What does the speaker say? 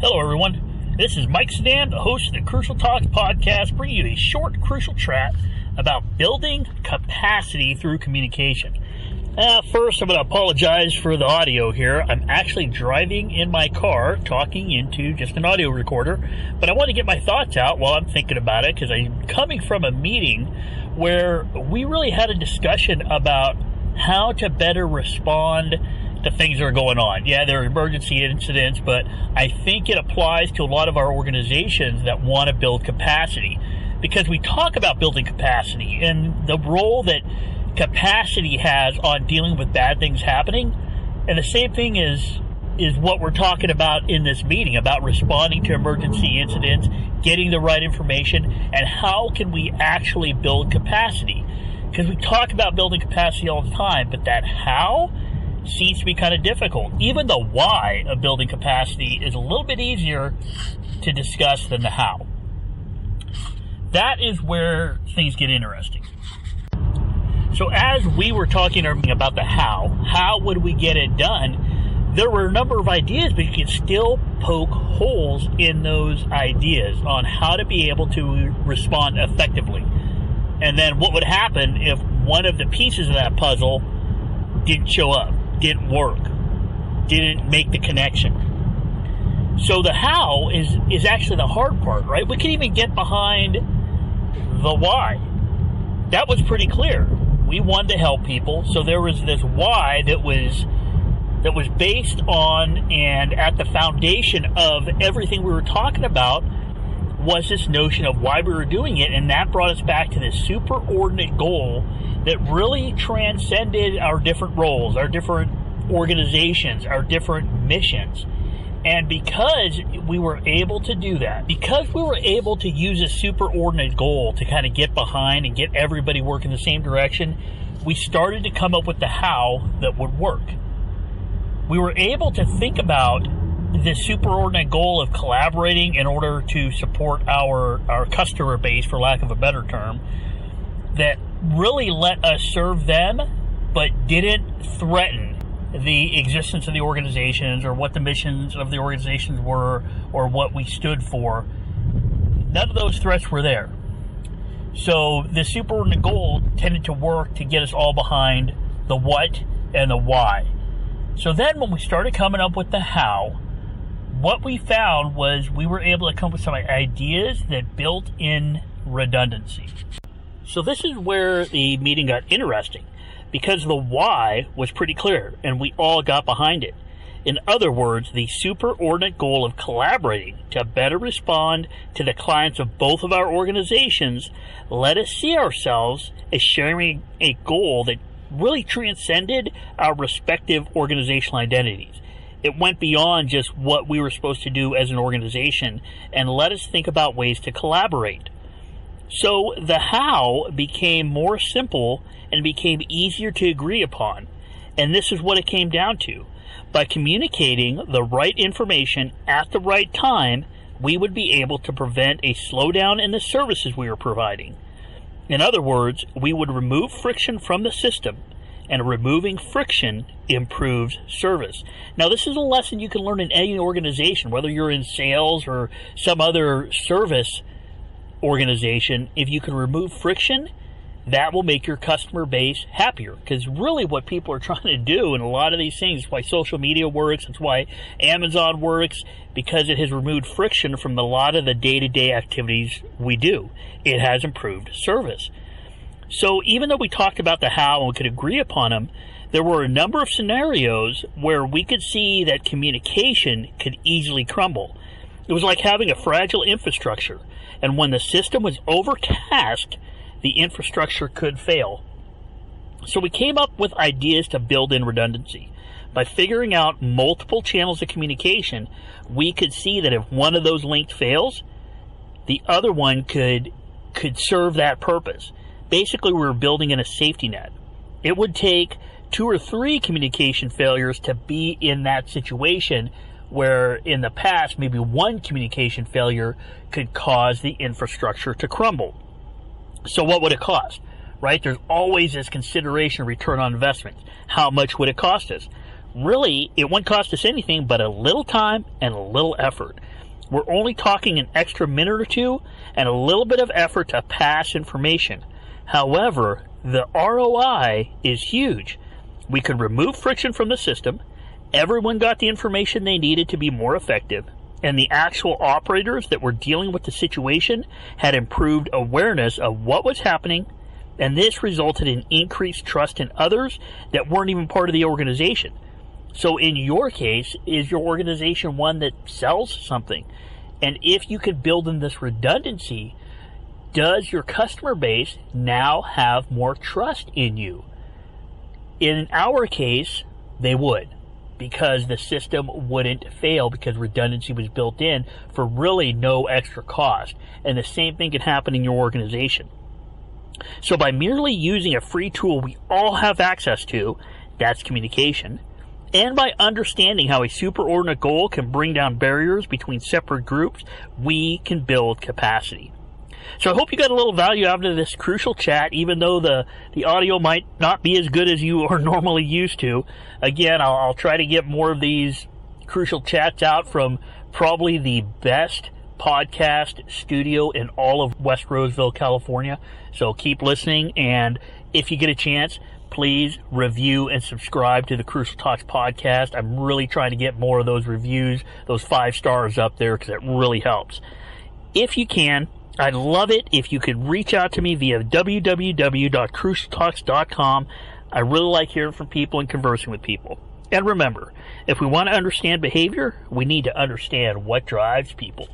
Hello, everyone. This is Mike Sedam, the host of the Crucial Talks podcast, bringing you a short, crucial chat about building capacity through communication. First, I'm going to apologize for the audio here. I'm actually driving in my car, talking into just an audio recorder, but I want to get my thoughts out while I'm thinking about it, because I'm coming from a meeting where we really had a discussion about how to better respond to things that are going on. Yeah, there are emergency incidents, but I think it applies to a lot of our organizations that want to build capacity, because we talk about building capacity and the role that capacity has on dealing with bad things happening. And the same thing is what we're talking about in this meeting, about responding to emergency incidents, getting the right information, and how can we actually build capacity. Because we talk about building capacity all the time, but that how seems to be kind of difficult. Even the why of building capacity is a little bit easier to discuss than the how. That is where things get interesting. So as we were talking about the how would we get it done, there were a number of ideas, but you could still poke holes in those ideas on how to be able to respond effectively. And then what would happen if one of the pieces of that puzzle didn't show up, didn't work, didn't make the connection. So the how is actually the hard part, right? We can even get behind the why. That was pretty clear. We wanted to help people, so there was this why that was based on and at the foundation of everything we were talking about was this notion of why we were doing it, and that brought us back to this superordinate goal that really transcended our different roles, our different organizations, our different missions. And because we were able to do that, because we were able to use a superordinate goal to kind of get behind and get everybody working the same direction, we started to come up with the how that would work. We were able to think about the superordinate goal of collaborating in order to support our customer base, for lack of a better term, that really let us serve them, but didn't threaten the existence of the organizations or what the missions of the organizations were or what we stood for. None of those threats were there. So the superordinate goal tended to work to get us all behind the what and the why. So then when we started coming up with the how, what we found was we were able to come up with some ideas that built in redundancy. So this is where the meeting got interesting, because the why was pretty clear and we all got behind it. In other words, the superordinate goal of collaborating to better respond to the clients of both of our organizations let us see ourselves as sharing a goal that really transcended our respective organizational identities. It went beyond just what we were supposed to do as an organization and let us think about ways to collaborate. So the how became more simple and became easier to agree upon. And this is what it came down to. By communicating the right information at the right time, we would be able to prevent a slowdown in the services we were providing. In other words, we would remove friction from the system, and removing friction improves service. Now, this is a lesson you can learn in any organization, whether you're in sales or some other service organization. If you can remove friction, that will make your customer base happier. Because really what people are trying to do in a lot of these things, it's why social media works, it's why Amazon works, because it has removed friction from a lot of the day-to-day activities we do. It has improved service. So even though we talked about the how and we could agree upon them, there were a number of scenarios where we could see that communication could easily crumble. It was like having a fragile infrastructure, and when the system was overtasked, the infrastructure could fail. So we came up with ideas to build in redundancy. By figuring out multiple channels of communication, we could see that if one of those linked fails, the other one could serve that purpose. Basically, we were building in a safety net. It would take 2 or 3 communication failures to be in that situation where in the past, maybe one communication failure could cause the infrastructure to crumble. So what would it cost, right? There's always this consideration of return on investment. How much would it cost us? Really, it wouldn't cost us anything but a little time and a little effort. We're only talking an extra minute or two and a little bit of effort to pass information. However, the ROI is huge. We could remove friction from the system, everyone got the information they needed to be more effective, and the actual operators that were dealing with the situation had improved awareness of what was happening, and this resulted in increased trust in others that weren't even part of the organization. So in your case, is your organization one that sells something? And if you could build in this redundancy, does your customer base now have more trust in you? In our case, they would, because the system wouldn't fail because redundancy was built in for really no extra cost. And the same thing can happen in your organization. So by merely using a free tool we all have access to, that's communication, and by understanding how a superordinate goal can bring down barriers between separate groups, we can build capacity. So I hope you got a little value out of this crucial chat, even though the audio might not be as good as you are normally used to. Again, I'll try to get more of these crucial chats out from probably the best podcast studio in all of West Roseville, California. So keep listening, and if you get a chance, please review and subscribe to the Crucial Talks podcast. I'm really trying to get more of those reviews, those 5 stars up there, because it really helps. If you can, I'd love it if you could reach out to me via www.crucialtalks.com. I really like hearing from people and conversing with people. And remember, if we want to understand behavior, we need to understand what drives people.